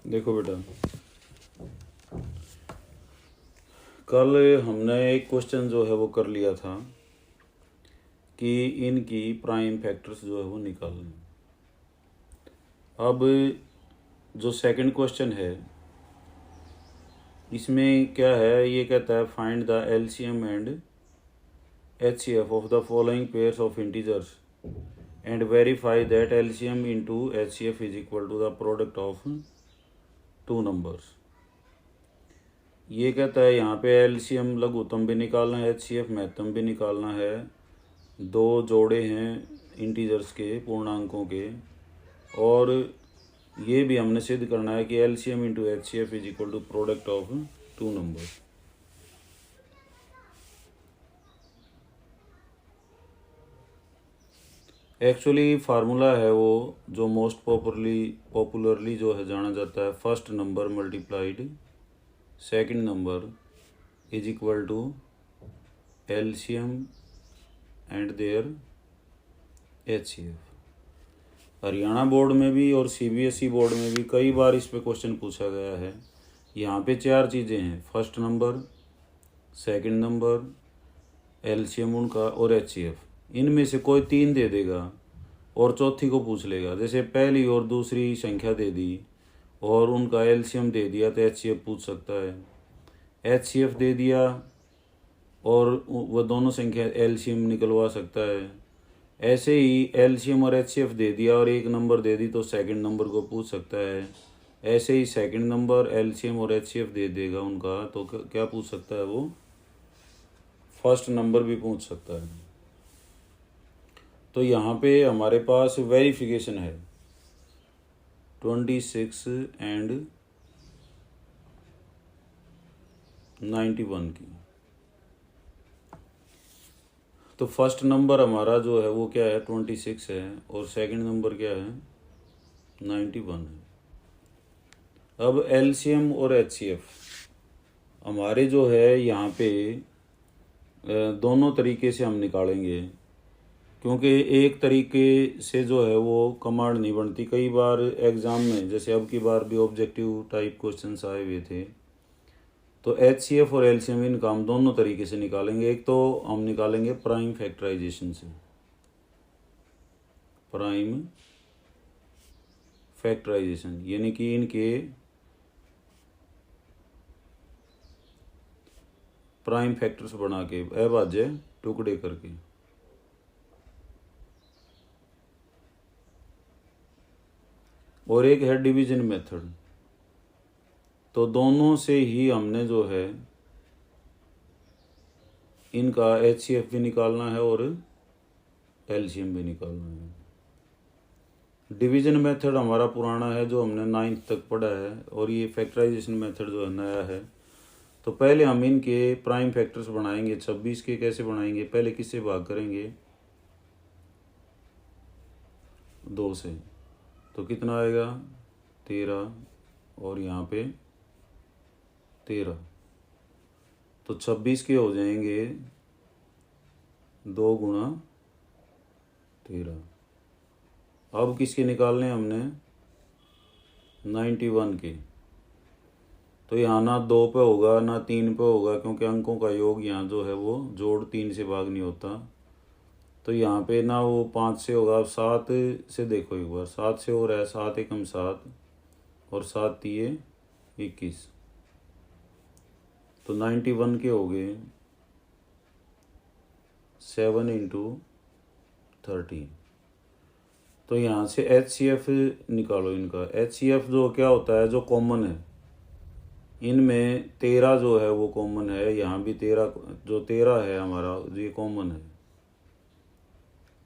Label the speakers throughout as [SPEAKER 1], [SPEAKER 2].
[SPEAKER 1] देखो बेटा, कल हमने एक क्वेश्चन जो है वो कर लिया था कि इनकी प्राइम फैक्टर्स जो है वो निकालने। अब जो सेकंड क्वेश्चन है इसमें क्या है, ये कहता है find the LCM and HCF of the following pairs of integers and verify that LCM into HCF is equal to the product of two numbers. ये कहता है यहाँ पे एलसीएम लघुत्तम भी निकालना है, एचसीएफ महत्तम भी निकालना है। दो जोड़े हैं इंटीजर्स के, पूर्णांकों के, और ये भी हमने सिद्ध करना है कि LCM into HCF is equal to product of two numbers. Actually formula है वो जो मोस्ट पॉपुलरली जो है जाना जाता है, first number multiplied second number is equal to LCM and their HCF. Haryana board में भी और सीबीएसई बोर्ड में भी कई बार इस पे क्वेश्चन पूछा गया है। यहाँ पे चार चीज़ें हैं, first number, second number, LCM उनका और एचसीएफ। इनमें से कोई तीन दे देगा और चौथी को पूछ लेगा। जैसे पहली और दूसरी संख्या दे दी और उनका एलसीएम दे दिया तो एचसीएफ पूछ सकता है। एचसीएफ दे दिया और वह दोनों संख्या एलसीएम निकलवा सकता है। ऐसे ही एलसीएम और एचसीएफ दे दिया और एक नंबर दे दी तो सेकंड नंबर को पूछ सकता है। ऐसे ही सेकंड नंबर एलसीएम और एचसीएफ दे देगा उनका तो क्या पूछ सकता है, वो फर्स्ट नंबर भी पूछ सकता है। तो यहाँ पे हमारे पास वेरिफिकेशन है 26 एंड 91 की। तो फर्स्ट नंबर हमारा जो है वो क्या है, 26 है, और सेकंड नंबर क्या है, 91 है। अब एलसीएम और एचसीएफ हमारे जो है यहाँ पे दोनों तरीके से हम निकालेंगे, क्योंकि एक तरीके से जो है वो कमांड नहीं बनती। कई बार एग्ज़ाम में, जैसे अब की बार भी ऑब्जेक्टिव टाइप क्वेश्चंस आए हुए थे, तो एचसीएफ और एलसीएम इनका हम दोनों तरीके से निकालेंगे। एक तो हम निकालेंगे प्राइम फैक्टराइजेशन से, प्राइम फैक्टराइजेशन यानी कि इनके प्राइम फैक्टर्स बना के अभाज्य टुकड़े करके। और एक है डिवीजन मेथड। तो दोनों से ही हमने जो है इनका एचसीएफ भी निकालना है और एलसीएम भी निकालना है। डिवीजन मेथड हमारा पुराना है जो हमने 9th तक पढ़ा है, और ये फैक्टराइजेशन मेथड जो है नया है। तो पहले हम इनके प्राइम फैक्टर्स बनाएंगे 26 के। कैसे बनाएंगे, पहले किससे भाग करेंगे, 2 से। तो कितना आएगा, 13, और यहाँ पे 13। तो 26 के हो जाएंगे 2 गुणा 13। अब किसके निकालने हमने, 91 के। तो यहाँ ना 2 पे होगा ना 3 पे होगा, क्योंकि अंकों का योग यहाँ जो है वो जोड़ 3 से भाग नहीं होता। तो यहाँ पे ना वो 5 से होगा। 7 से देखो एक बार, 7 से हो रहा है, 7 एकम 7 और 7 तिये 21। तो 91 के हो गए 7 इंटू 13। तो यहाँ से एचसीएफ निकालो इनका। एचसीएफ जो क्या होता है, जो कॉमन है, इनमें 13 जो है वो कॉमन है। यहाँ भी 13, जो 13 है हमारा ये कॉमन है।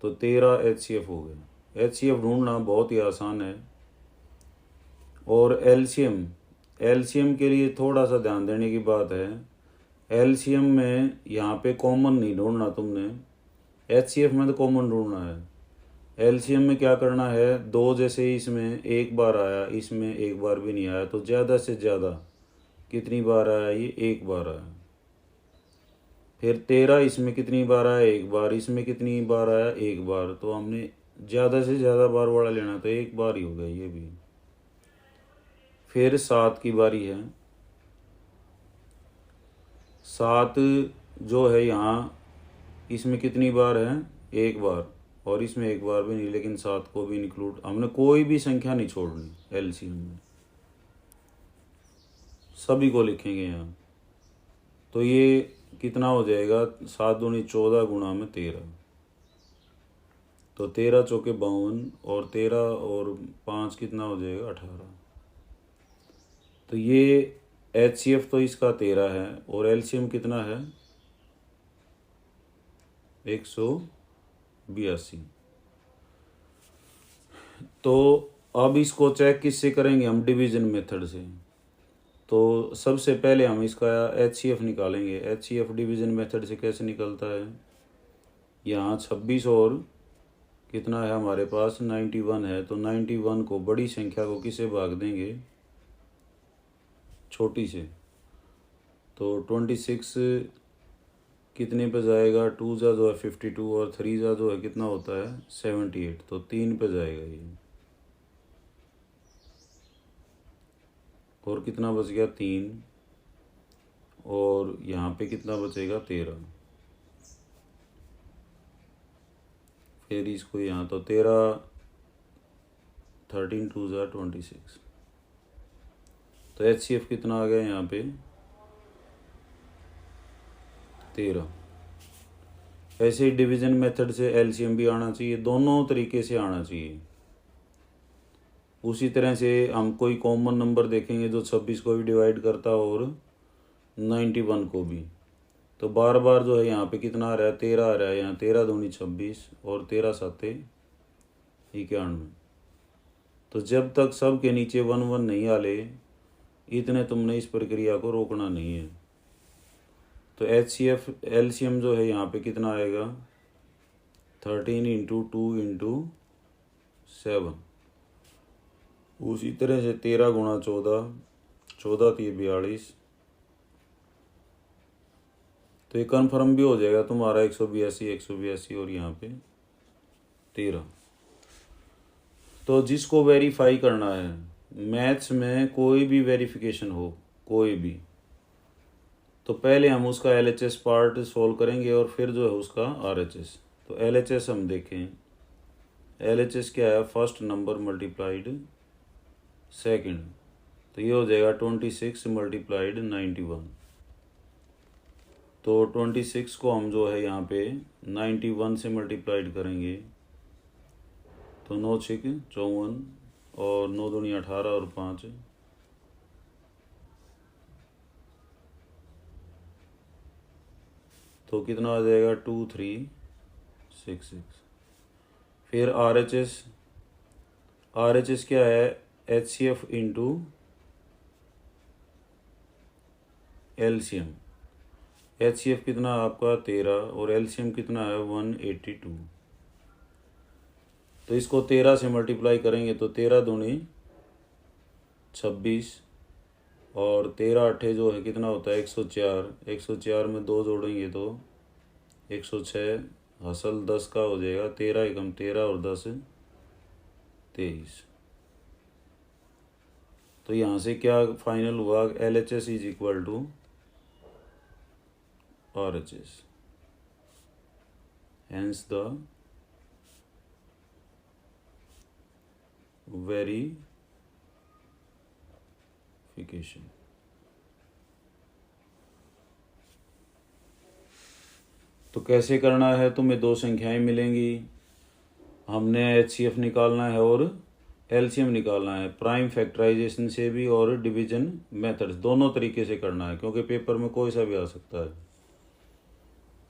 [SPEAKER 1] तो 13 एचसीएफ हो गए। एचसीएफ ढूंढना बहुत ही आसान है। और एलसीएम, एलसीएम के लिए थोड़ा सा ध्यान देने की बात है। एलसीएम में यहाँ पे कॉमन नहीं ढूंढना तुमने, एचसीएफ में तो कॉमन ढूंढना है। एलसीएम में क्या करना है, 2 जैसे इसमें एक बार आया, इसमें एक बार भी नहीं आया, तो ज़्यादा से ज़्यादा कितनी बार आया, ये एक बार आया। फिर 13 इसमें कितनी बार आया, एक बार। इसमें कितनी बार आया, एक बार। तो हमने ज़्यादा से ज़्यादा बार वाला लेना, तो एक बार ही हो गया ये भी। फिर 7 की बारी है। 7 जो है यहाँ इसमें कितनी बार है, एक बार, और इसमें एक बार भी नहीं, लेकिन 7 को भी इंक्लूड, हमने कोई भी संख्या नहीं छोड़नी एलसीएम में, सभी को लिखेंगे यहाँ। तो ये कितना हो जाएगा, 7 दूनी 14 गुणा में 13, तो 13 चौके 52 और 13 और 5 कितना हो जाएगा 18। तो ये एचसीएफ तो इसका 13 है और एलसीएम कितना है 182। तो अब इसको चेक किससे करेंगे हम, डिवीजन मेथड से। तो सबसे पहले हम इसका एचसीएफ निकालेंगे। एचसीएफ डिवीजन मेथड से कैसे निकलता है, यहाँ 26 और कितना है हमारे पास 91 है, तो 91 को बड़ी संख्या को किसे भाग देंगे, छोटी से। तो 26 कितने पे जाएगा, 2 जा जो है 52 और 3 जा जो है कितना होता है 78, तो 3 पे जाएगा ये, और कितना बच गया 3, और यहाँ पे कितना बचेगा 13। फिर इसको यहाँ तो 13, 13 2 जा 26, तो एचसीएफ कितना आ गया यहाँ पे 13। ऐसे ही डिवीजन मेथड से एलसीएम भी आना चाहिए, दोनों तरीके से आना चाहिए। उसी तरह से हम कोई कॉमन नंबर देखेंगे जो 26 को भी डिवाइड करता हो और 91 को भी, तो बार बार जो है यहाँ पे कितना आ रहा है 13 आ रहा है, यहाँ 13 दूनी 26 और 13 7 91। तो जब तक सब के नीचे 1 1 नहीं आ ले, इतने तुमने इस प्रक्रिया को रोकना नहीं है। तो एचसीएफ एलसीएम जो है यहाँ पे कितना आएगा 13 इंटू 2 इंटू 7। उसी तरह से 13 गुणा 14, 14 3 42, तो ये कन्फर्म भी हो जाएगा तुम्हारा 182 और यहाँ पे 13। तो जिसको वेरीफाई करना है, मैथ्स में कोई भी वेरिफिकेशन हो कोई भी, तो पहले हम उसका एलएचएस पार्ट सॉल्व करेंगे और फिर जो है उसका आरएचएस। तो एलएचएस हम देखें, एलएचएस क्या है, फर्स्ट नंबर मल्टीप्लाइड सेकंड, तो ये हो जाएगा 26 मल्टीप्लाइड 91। तो 26 को हम जो है यहाँ पे 91 से मल्टीप्लाइड करेंगे, तो 9 6 54 और 9 दूनी 18 और 5, तो कितना आ जाएगा 2 3 6 6। फिर आरएचएस, आरएचएस क्या है एचसीएफ इंटू एलसीएम। एचसीएफ कितना आपका 13 और एलसीएम कितना है 182। तो इसको 13 से मल्टीप्लाई करेंगे तो 13 दूनी 26 और 13 8 जो है कितना होता है 104। 104 में 2 जोड़ेंगे तो 106, हासिल 10 का हो जाएगा, 13 एकम 13 और 10 23। तो यहाँ से क्या फाइनल हुआ, LHS is equal to RHS, hence the verification। तो कैसे करना है, तुम्हें दो संख्याएं मिलेंगी, हमने HCF निकालना है और LCM निकालना है, प्राइम फैक्टराइजेशन से भी और डिवीजन मेथड्स दोनों तरीके से करना है, क्योंकि पेपर में कोई सा भी आ सकता है।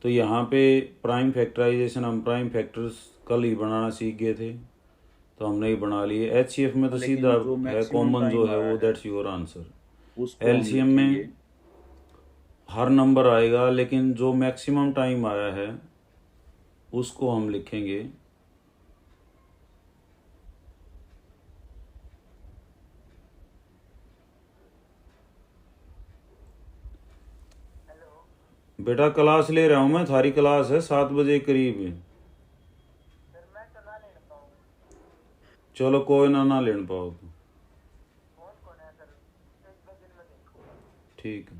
[SPEAKER 1] तो यहाँ पे प्राइम फैक्टराइजेशन हम प्राइम फैक्टर्स कल ही बनाना सीख गए थे, तो हमने ही बना लिए। HCF में तो सीधा है कॉमन जो है वो, दैट्स योर आंसर। LCM में हर नंबर आएगा, लेकिन जो मैक्सिमम टाइम आया है उसको हम लिखेंगे। बेटा क्लास ले रहा हूँ मैं, थारी क्लास है 7 बजे करीब। चलो कोई ना लेन पाओ तो। ठीक है।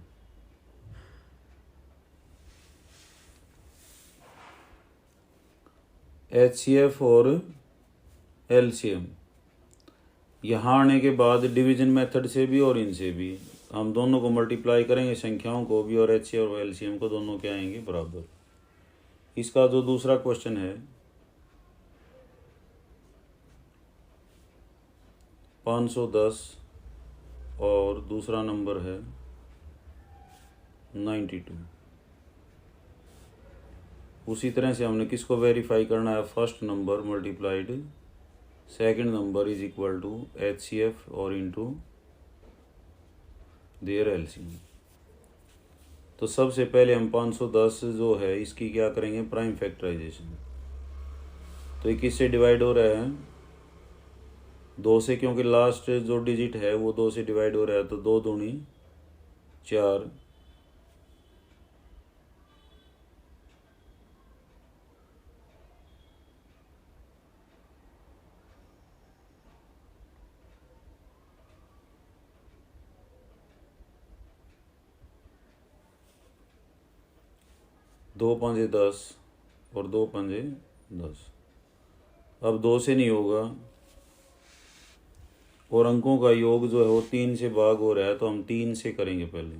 [SPEAKER 1] HCF और LCM यहाँ आने के बाद डिवीजन मेथड से भी और इनसे भी हम दोनों को मल्टीप्लाई करेंगे, संख्याओं को भी, और HCF और LCM को दोनों के आएंगे बराबर। इसका जो दूसरा क्वेश्चन है 510 और दूसरा नंबर है 92। उसी तरह से हमने किसको वेरीफाई करना है, first number multiplied second number is equal to HCF और इनटू देयर LCM। तो सबसे पहले हम 510 जो है इसकी क्या करेंगे, प्राइम फैक्टराइजेशन। तो ये किससे डिवाइड हो रहा है, 2 से, क्योंकि लास्ट जो डिजिट है वो 2 से डिवाइड हो रहा है। तो 2 दूनी 4, दो पंजे 10 और 2 पंजे 10। अब 2 से नहीं होगा और अंकों का योग जो है वो 3 से भाग हो रहा है, तो हम 3 से करेंगे पहले।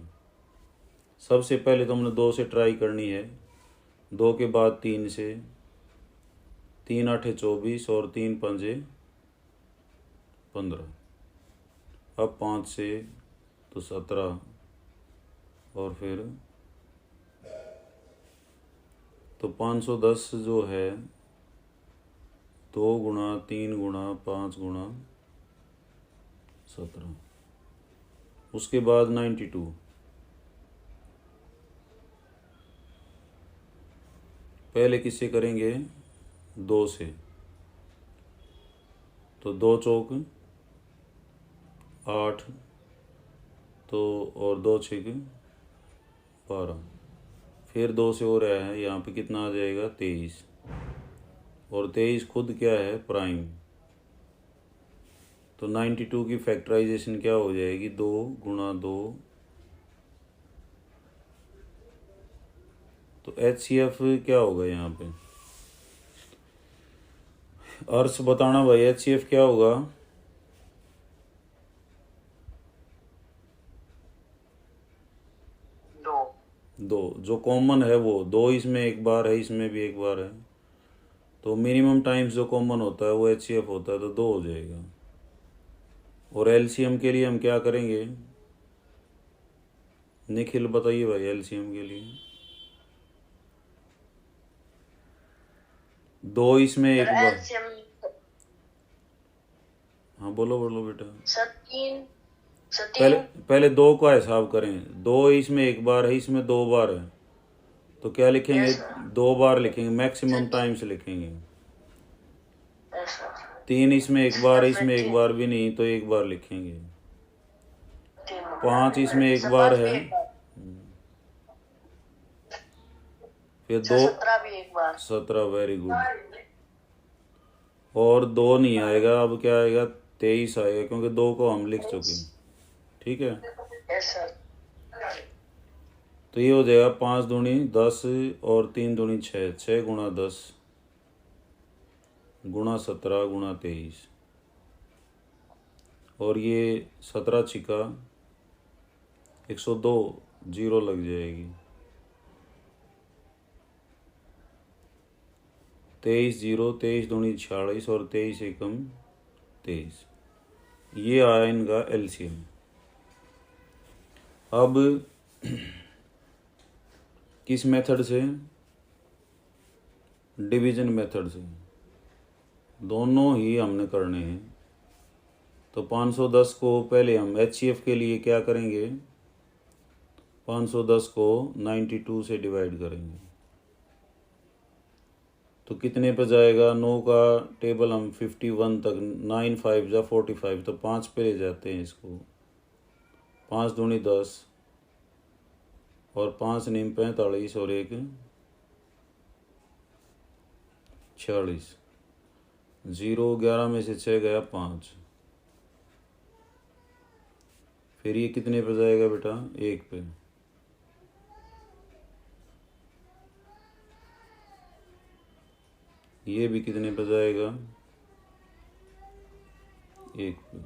[SPEAKER 1] सबसे पहले तो हमने 2 से ट्राई करनी है, 2 के बाद 3 से, 3 आठे 24 और 3 पंजे 15। अब 5 से तो 17 और फिर तो 510 जो है 2 गुणा 3 गुणा 5 गुणा 17। उसके बाद 92, पहले किससे करेंगे, 2 से। तो 2 चौक 8, तो और 2 छक 12। फिर 2 से हो रहा है, यहाँ पे कितना आ जाएगा, 23। और 23 खुद क्या है, प्राइम। तो 92 की फैक्टराइजेशन क्या हो जाएगी, 2 गुणा 2। तो HCF क्या होगा यहाँ पे, अर्स बताना भाई, HCF क्या होगा, 2। जो कॉमन है वो 2, इसमें एक बार है, इसमें भी एक बार है। तो मिनिमम टाइम्स जो कॉमन होता है वो HCF होता है, तो 2 हो जाएगा। और LCM के लिए हम क्या करेंगे, निखिल बताइए भाई, LCM के लिए 2 इसमें एक बार। हाँ बोलो बोलो बेटा। पहले 2 का हिसाब करें, 2 इसमें एक बार है, इसमें 2 बार है, तो क्या लिखेंगे, 2 बार लिखेंगे, मैक्सिमम टाइम्स लिखेंगे। 3 इसमें एक बार है, इसमें एक बार भी नहीं, तो एक बार लिखेंगे। 5 इसमें एक बार है, फिर 2 17, वेरी गुड। और 2 नहीं आएगा, अब क्या आएगा, 23 आएगा, क्योंकि 2 को हम लिख चुके हैं। ठीक है, तो ये हो जाएगा 5 दूनी 10 और 3 दूनी 6, 6 गुणा 10 गुणा 17 गुणा 23। और ये 17 छिका 102, 0 लग जाएगी। 23 0, 23 दूनी 46 और 23 एकम 23। ये आया इनका LCM। अब किस मेथड से, डिवीजन मेथड से, दोनों ही हमने करने हैं। तो 510 को पहले हम HCF के लिए क्या करेंगे, 510 को 92 से डिवाइड करेंगे, तो कितने पे जाएगा, 9 का टेबल हम 51 तक, 9 5 जा 45, तो 5 पे ले जाते हैं इसको। 5 दूनी 10 और 5 नीम 45 और 1 46। 0 11 में से 6 गया 5, फिर ये कितने पे जाएगा बेटा, 1 पे। ये भी कितने पे जाएगा, 1 पे।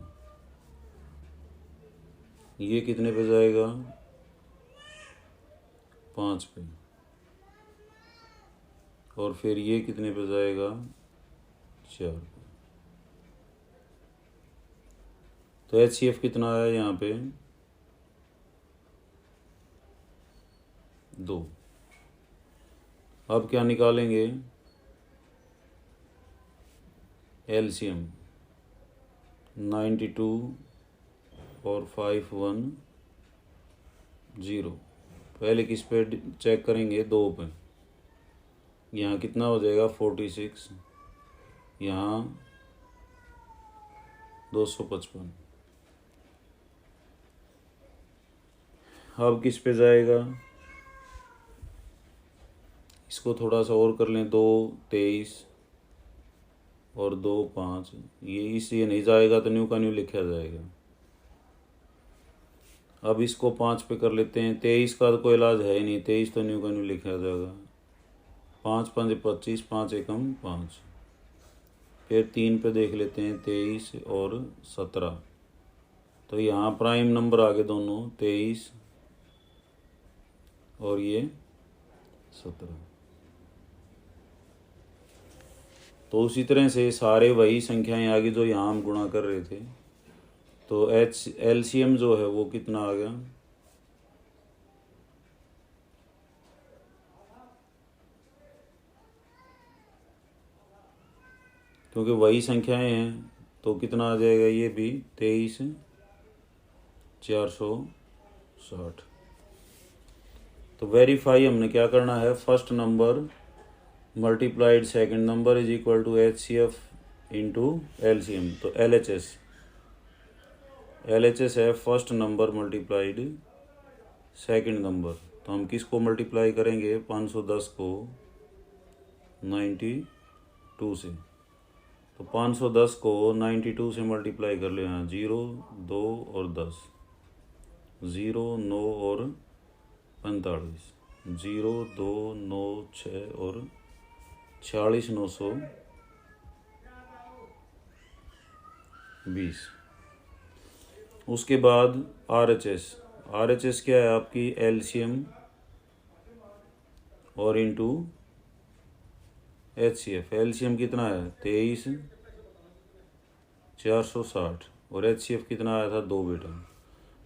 [SPEAKER 1] ये कितने पे जाएगा, 5 पे। और फिर ये कितने पे जाएगा, 4 पे। तो HCF कितना आया यहाँ पे, 2। अब क्या निकालेंगे, LCM 92 और 510। पहले किस पे चेक करेंगे, 2 पे। यहाँ कितना हो जाएगा, 46। यहाँ 255। अब किस पे जाएगा, इसको थोड़ा सा और कर लें, 2 23 और 2 5। ये नहीं जाएगा तो न्यू का न्यू लिखा जाएगा। अब इसको 5 पे कर लेते हैं। 23 का तो कोई इलाज है ही नहीं, 23 तो न्यू का न्यू लिखा जाएगा। 5 5 25, 5 एकम 5। फिर 3 पे देख लेते हैं, 23 और 17। तो यहाँ प्राइम नंबर आ गए दोनों, 23 और ये 17। तो उसी तरह से सारे वही संख्याएं आ गई जो यहाँ हम गुणा कर रहे थे। तो LCM जो है वो कितना आ गया, क्योंकि वही संख्याएं हैं तो कितना आ जाएगा, ये भी 23 460। तो वेरीफाई हमने क्या करना है, first number multiplied second number is equal to HCF into LCM। तो LHS है first number multiplied second number. तो हम किसको मल्टीप्लाई करेंगे, 510 को 92 से। तो 510 को 92 से मल्टीप्लाई कर लेना, 0 2 और 10, 0 9 और 45, 0 2 9 6 और 46 920। उसके बाद RHS क्या है आपकी, LCM और इंटू HCF। LCM कितना है, 23 460 और HCF कितना आया था, 2 बेटा।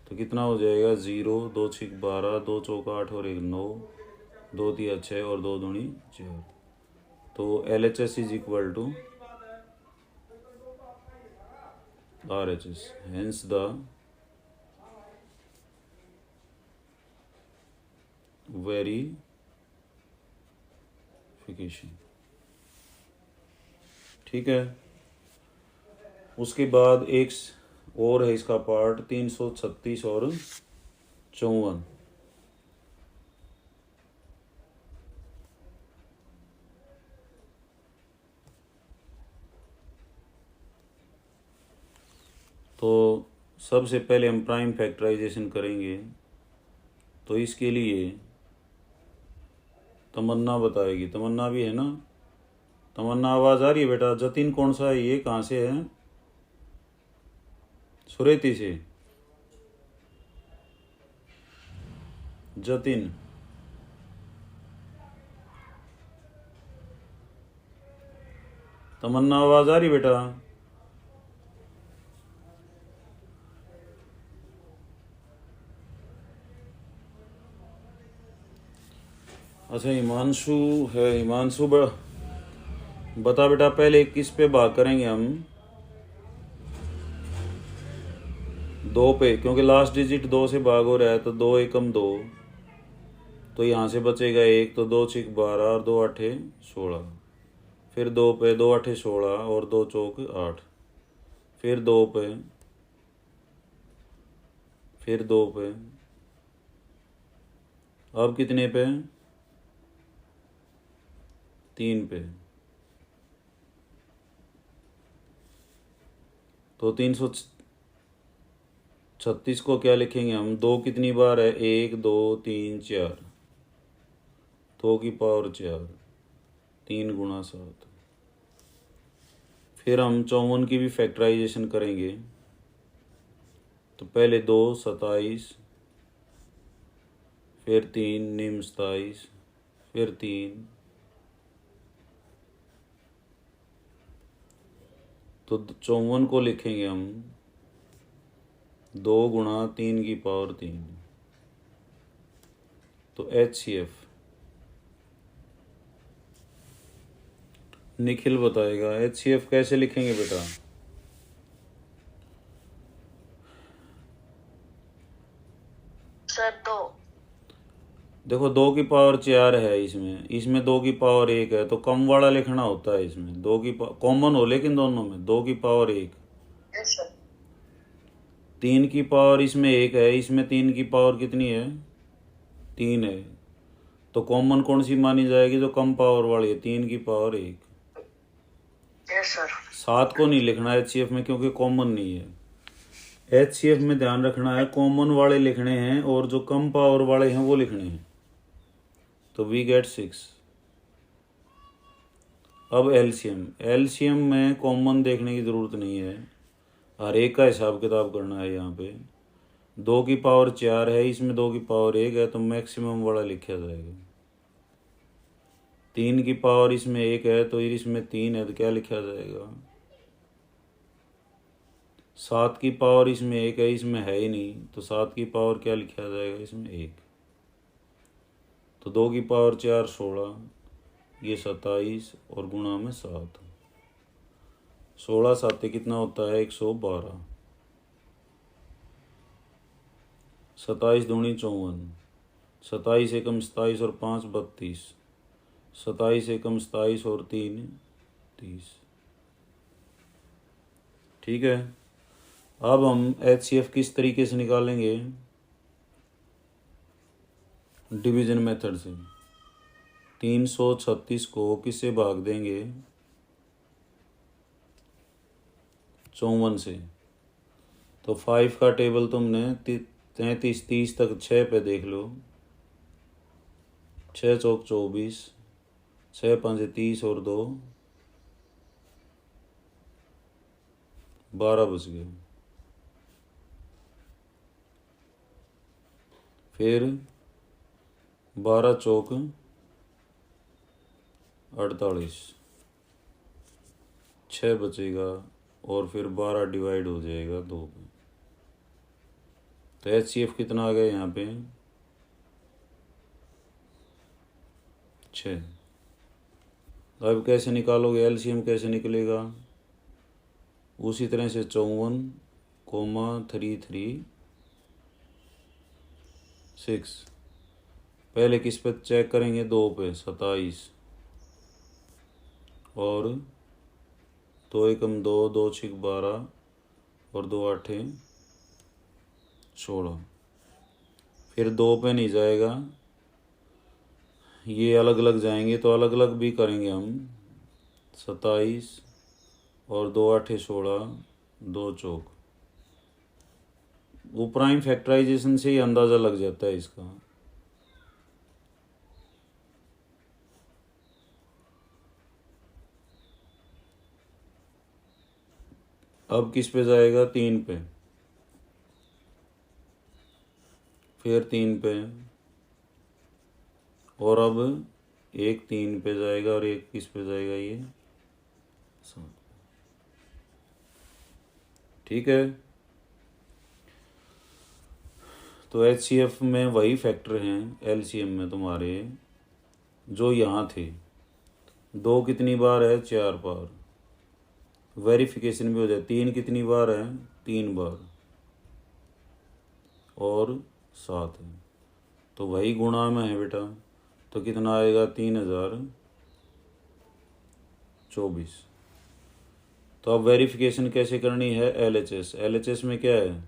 [SPEAKER 1] तो कितना हो जाएगा, 0 2 6 12, 2 चौका 8 और 1 9, 2 3 6 और 2 दूनी 4। तो LHS is equal to RHS, hence the verification. ठीक है। उसके बाद एक और है इसका पार्ट, 336 और 54। तो सबसे पहले हम प्राइम फैक्टराइजेशन करेंगे। तो इसके लिए तमन्ना बताएगी। तमन्ना भी है ना, तमन्ना आवाज़ आ रही है बेटा। जतिन कौन सा है, ये कहाँ से है, सुरेती से। जतिन, तमन्ना आवाज़ आ रही बेटा। अच्छा हिमांशु है, हिमांशु बता बेटा, पहले किस पे भाग करेंगे हम, 2 पे, क्योंकि लास्ट डिजिट 2 से भाग हो रहा है। तो 2 एकम 2, तो यहाँ से बचेगा 1। तो 2 6 12 और 2 8 16। फिर 2 पे, 2 8 16 और 2 चौक 8। फिर 2 पे, फिर 2 पे। अब कितने पे, 3 पे। तो 36 को क्या लिखेंगे हम, 2 कितनी बार है, 1 2 3 4, 2 की पावर 4, 3 गुणा 7। फिर हम 54 की भी फैक्टराइजेशन करेंगे। तो पहले 2 27, फिर 3 निम 27, फिर 3, तो 54 को लिखेंगे हम 2 गुणा 3 की पावर 3। तो HCF निखिल बताएगा HCF कैसे लिखेंगे बेटा।
[SPEAKER 2] सर 2।
[SPEAKER 1] देखो 2 की पावर 4 है इसमें 2 की पावर 1 है, तो कम वाला लिखना होता है इसमें। 2 की कॉमन हो लेकिन दोनों में 2 की पावर 1।
[SPEAKER 2] Yes sir.
[SPEAKER 1] 3 की पावर इसमें 1 है, इसमें 3 की पावर कितनी है, 3 है। तो कॉमन कौन सी मानी जाएगी, जो कम पावर वाली है, 3 की पावर 1।
[SPEAKER 2] Yes sir.
[SPEAKER 1] 7 को नहीं लिखना HCF में क्योंकि कॉमन नहीं है। HCF में ध्यान रखना है कॉमन वाले लिखने हैं और जो कम पावर वाले हैं वो लिखने हैं। तो वी गेट 6। अब एलसीएम में कॉमन देखने की ज़रूरत नहीं है, हर एक का हिसाब किताब करना है। यहाँ पे 2 की पावर 4 है, इसमें 2 की पावर 1 है, तो मैक्सिमम वाला लिखा जाएगा। 3 की पावर इसमें 1 है, तो इसमें 3 है, तो क्या लिखा जाएगा। 7 की पावर इसमें 1 है, इसमें है ही नहीं, तो 7 की पावर क्या लिखा जाएगा, इसमें 1। तो 2 की पावर 4 16, ये 27 और गुणा में 7। 16 7 कितना होता है, 112। 27 दूनी 54, 27 एकम 27 और 5 32, 27 एकम 27 और 3 30। ठीक है। अब हम HCF किस तरीके से निकालेंगे, डिवीजन मेथड से। 336 को किससे भाग देंगे, 54 से। तो 5 का टेबल तुमने 33 30 तक 6 पे देख लो। 6 चौक 24, 6 5 30 और 2 12 बच गए। फिर 12 चौक 48, 6 बचेगा और फिर 12 डिवाइड हो जाएगा 2 पे। तो HCF कितना आ गया यहाँ पे, 6। अब कैसे निकालोगे, LCM कैसे निकलेगा, उसी तरह से 54,336। पहले किस पे चेक करेंगे, 2 पे 27 और 2 एकम 2, 2 6 12 और 2 8 16। फिर 2 पे नहीं जाएगा, ये अलग अलग जाएंगे, तो अलग अलग भी करेंगे हम। 27 और 2 8 16, 2 चौक। वो प्राइम फैक्टराइजेशन से ही अंदाज़ा लग जाता है इसका। अब किस पे जाएगा, 3 पे, फिर 3 पे, और अब एक 3 पे जाएगा और एक किस पे जाएगा, ये 7। ठीक है। तो HCF में वही फैक्टर हैं LCM में तुम्हारे जो यहाँ थे। 2 कितनी बार है, 4 बार। वेरिफिकेशन भी हो जाए, 3 कितनी बार है, 3 बार, और 7 है, तो वही गुणा में है बेटा। तो कितना आएगा, 3024। तो अब वेरिफिकेशन कैसे करनी है, LHS में क्या है,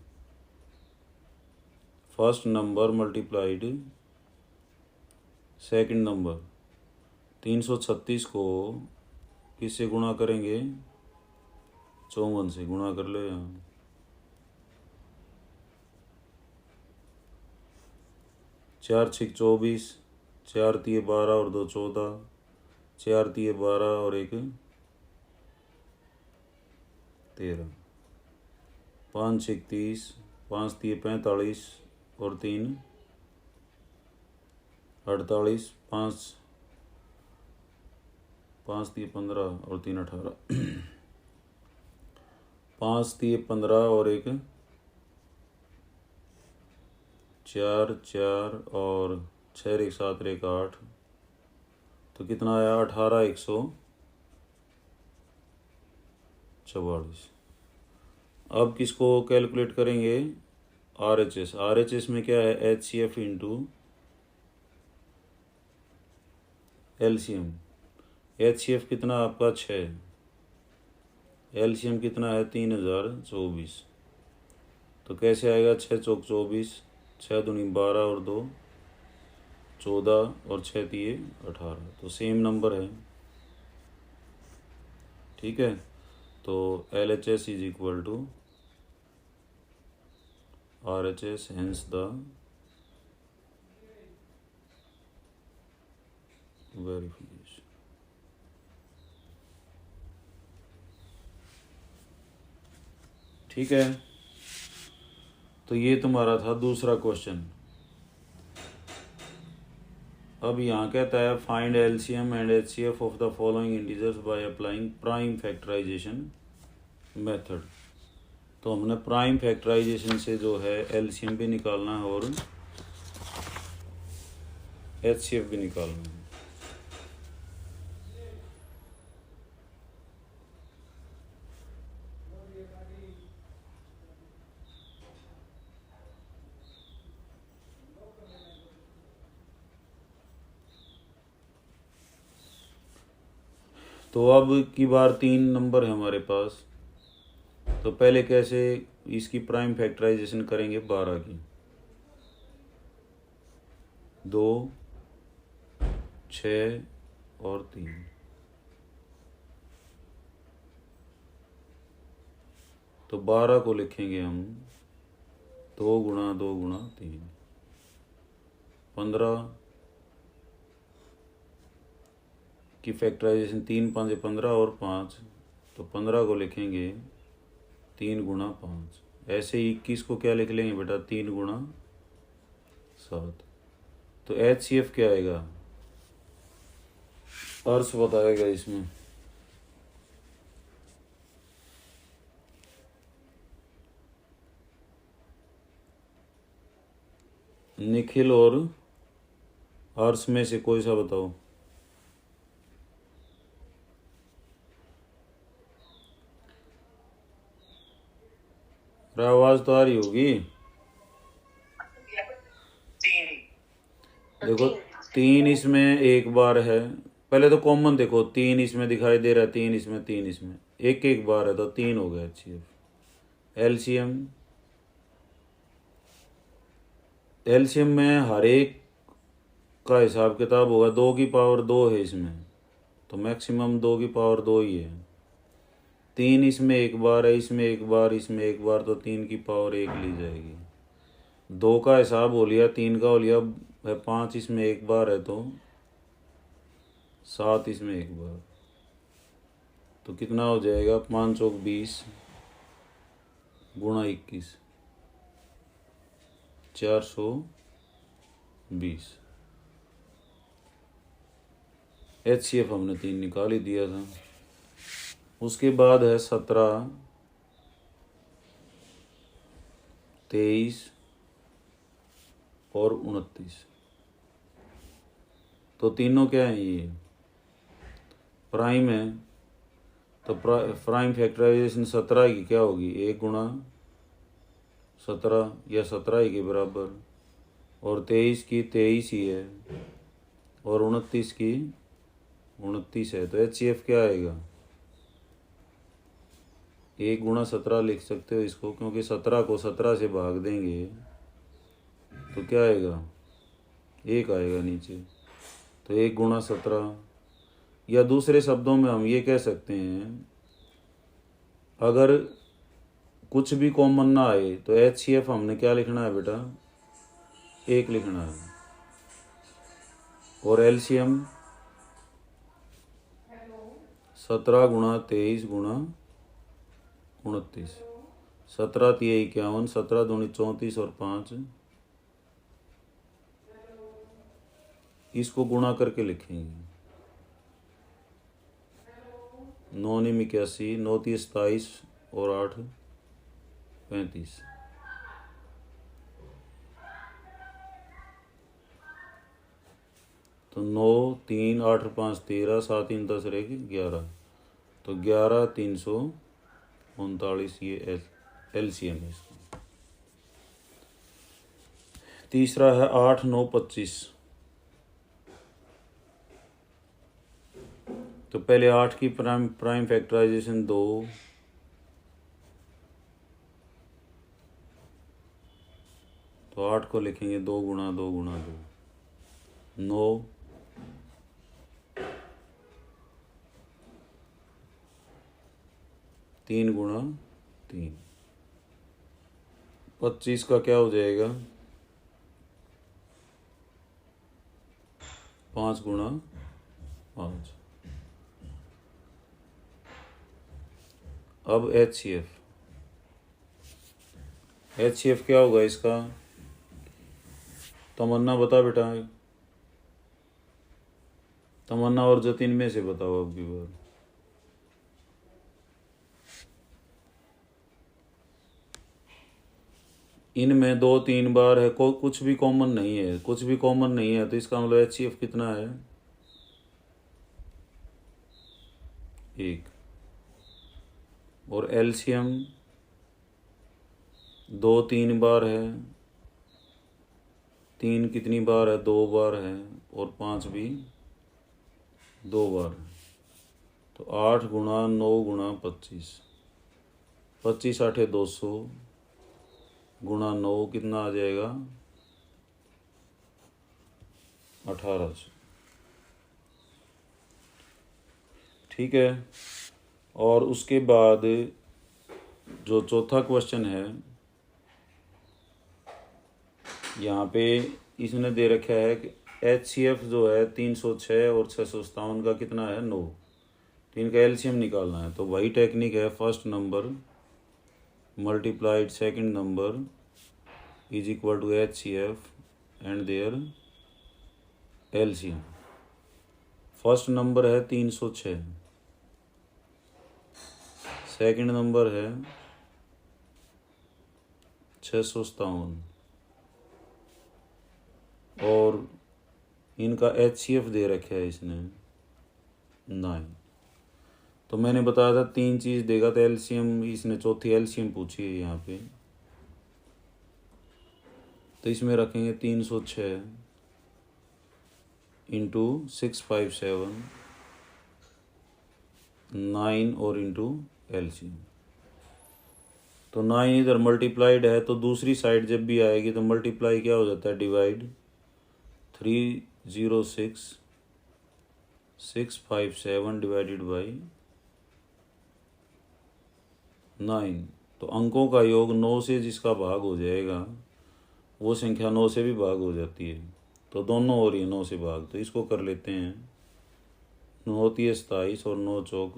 [SPEAKER 1] first number multiplied second number. 336 को किससे गुणा करेंगे, 54 से गुणा कर लो यहाँ। 4 6 24, 4 3 12 और 2 14, 4 3 12 और 1 13, 5 6 30, 5 3 45 और 3 48, 5 5 3 15 और 3 18, 5 3 15 और 1 4 4 और 6 1 7 1 8, तो कितना आया 18 144। अब किसको कैलकुलेट करेंगे? RHS। RHS में क्या है? HCF into LCM। HCF कितना आपका 6, LCM कितना है 3024। तो कैसे आएगा? 6 चौक 24, 6 दूनी 12 और 2 14 और 6 दिए 18, तो सेम नंबर है। ठीक है, तो LHS is equal to RHS, hence the verification। ठीक है, तो ये तुम्हारा था दूसरा क्वेश्चन। अब यहाँ कहता है find LCM and HCF of the following integers by applying prime factorisation method. तो हमने प्राइम फैक्टराइजेशन से जो है LCM भी निकालना है और HCF भी निकालना है। तो अब की बार 3 नंबर है हमारे पास। तो पहले कैसे इसकी प्राइम फैक्टराइजेशन करेंगे? 12 की, 2 6 और 3। तो 12 को लिखेंगे हम 2 गुणा 2 गुणा 3, 15 की फैक्टराइजेशन 3 5 15 और 5, तो 15 को लिखेंगे 3 गुणा 5। ऐसे ही 21 को क्या लिख लेंगे बेटा? 3 गुणा 7। तो HCF क्या आएगा? अर्स बताएगा इसमें। निखिल और अर्स में से कोई सा बताओ। आवाज तो आ रही होगी। देखो 3 इसमें एक बार है, पहले तो कॉमन देखो, 3 इसमें दिखाई दे रहा है, 3 इसमें, 3 इसमें, एक एक बार है तो 3 हो गया। HCF LCM में हर एक का हिसाब किताब होगा। 2 की पावर 2 है इसमें, तो मैक्सिमम 2 की पावर 2 ही है। 3 इसमें एक बार है, इसमें एक बार, इसमें एक बार, तो 3 की पावर 1 ली जाएगी। 2 का हिसाब हो लिया, 3 का हो लिया, 5 इसमें एक बार है तो 7 इसमें एक बार, तो कितना हो जाएगा? 5 चौक 20 गुणा 21, 420। HCF हमने 3 निकाल ही दिया था। उसके बाद है 17 23 और 29। तो तीनों क्या है? ये प्राइम है, तो प्राइम फैक्टराइजेशन 17 की क्या होगी? 1 गुणा 17 या 17 ही के बराबर, और 23 की 23 ही है, और 29 की 29 है। तो HCF क्या आएगा? 1 गुणा 17 लिख सकते हो इसको, क्योंकि 17 को 17 से भाग देंगे तो क्या आएगा? 1 आएगा नीचे। तो 1 गुणा 17, या दूसरे शब्दों में हम ये कह सकते हैं, अगर कुछ भी कॉमन ना आए तो HCF हमने क्या लिखना है बेटा? 1 लिखना है। और एलसीएम 17 गुणा 23 गुणा 29, 17 तिया 51, 17 दूनी 34 और 5, इसको गुणा करके लिखेंगे। 9 निम 81, 9 तिया 27 और 8 35। तो 9 3 8 5 13, 7 3 10 रहेगी 11, तो 11 339 ये एलसीएम है इसका। तीसरा है 8 9 25। तो पहले 8 की प्राइम फैक्टराइजेशन 2, तो 8 को लिखेंगे 2 गुणा 2 गुणा 2, 9 3 गुणा 3, 25 का क्या हो जाएगा 5 गुणा 5। अब HCF क्या होगा इसका, तमन्ना बता बेटा, तमन्ना और जतिन में से बताओ अब की बार। इनमें 2 3 बार है, कुछ भी कॉमन नहीं है, कुछ भी कॉमन नहीं है, तो इसका मतलब HCF कितना है 1। और एलसीएम 2 3 बार है, 3 कितनी बार है 2 बार है, और 5 भी 2 बार है। तो 8 गुणा 9 गुणा 25, 25 8 200 गुणा 9 कितना आ जाएगा 1800। ठीक है। और उसके बाद जो चौथा क्वेश्चन है, यहाँ पे इसने दे रखा है कि HCF जो है 306 और 657 का कितना है 9, तो इनका एलसीएम निकालना है। तो वही टेक्निक है, first number multiplied second number is equal to HCF and their LCM. First number है 306, सेकंड नंबर है 657 और इनका HCF दे रखा है इसने 9। तो मैंने बताया था 3 चीज़ देगा तो एलसीएम, इसने चौथी एलसीएम पूछी है यहाँ पे। तो इसमें रखेंगे 306 इंटू 657 9 और इंटू एलसीएम। तो 9 इधर मल्टीप्लाइड है, तो दूसरी साइड जब भी आएगी तो मल्टीप्लाई क्या हो जाता है डिवाइड, 306 657 डिवाइडेड बाई 9। तो अंकों का योग 9 से जिसका भाग हो जाएगा वो संख्या 9 से भी भाग हो जाती है, तो दोनों हो रही है 9 से भाग। तो इसको कर लेते हैं, 9 तिया 27 और 9 चौक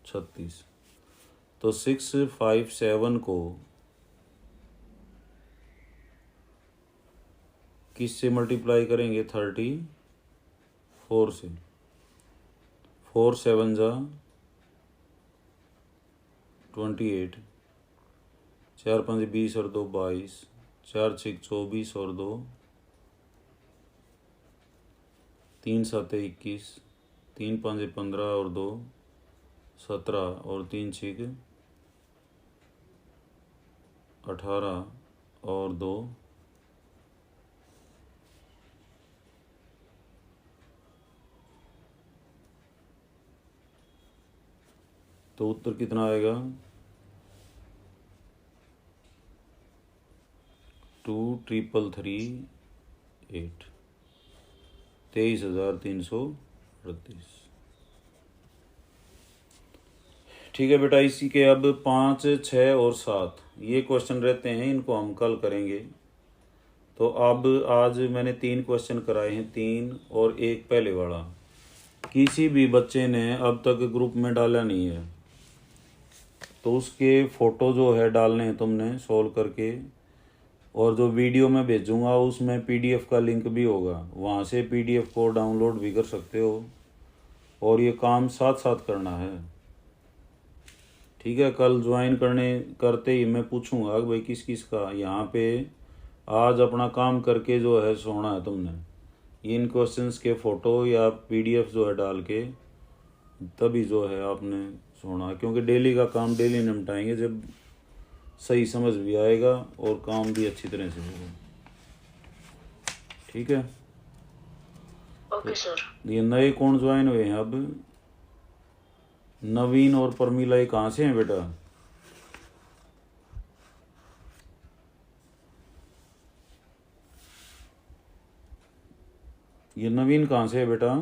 [SPEAKER 1] 36। तो 657 को किससे मल्टीप्लाई करेंगे 34 से, 4 7 जा 28, 4 5 20 और 2 22, 4 6 24 और 2 3 7 21, 3 5 15 और 2 17 और 3 6 18 और 2 तो उत्तर कितना आएगा 23338, 23,338। ठीक है बेटा, इसी के अब 5 6 और 7 ये क्वेश्चन रहते हैं, इनको हम कल करेंगे। तो अब आज मैंने 3 क्वेश्चन कराए हैं, 3 और एक पहले वाला। किसी भी बच्चे ने अब तक ग्रुप में डाला नहीं है तो उसके फ़ोटो जो है डालने हैं तुमने सॉल्व करके, और जो वीडियो मैं भेजूंगा उसमें पीडीएफ का लिंक भी होगा, वहाँ से पीडीएफ को डाउनलोड भी कर सकते हो। और ये काम साथ साथ करना है, ठीक है। कल ज्वाइन करते ही मैं पूछूंगा कि भाई किस किस का यहाँ पे आज अपना काम करके जो है सोना है तुमने। इन क्वेश्चंस के फ़ोटो या पीडीएफ जो है डाल के तभी जो है आपने सोना, क्योंकि डेली का काम डेली निपटाएंगे जब सही समझ भी आएगा और काम भी अच्छी तरह से होगा, ठीक है।
[SPEAKER 2] Okay sir.
[SPEAKER 1] ये नए कौन ज्वाइन हुए हैं अब? नवीन और परमिला, ये कहाँ से हैं बेटा? ये नवीन कहाँ से है बेटा?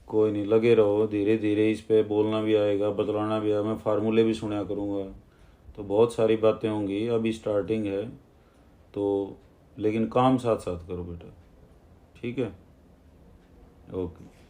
[SPEAKER 1] कोई नहीं, लगे रहो, धीरे धीरे इस पे बोलना भी आएगा, बतलाना भी आएगा, मैं फार्मूले भी सुना करूँगा, तो बहुत सारी बातें होंगी। अभी स्टार्टिंग है तो, लेकिन काम साथ साथ करो बेटा, ठीक है। ओके।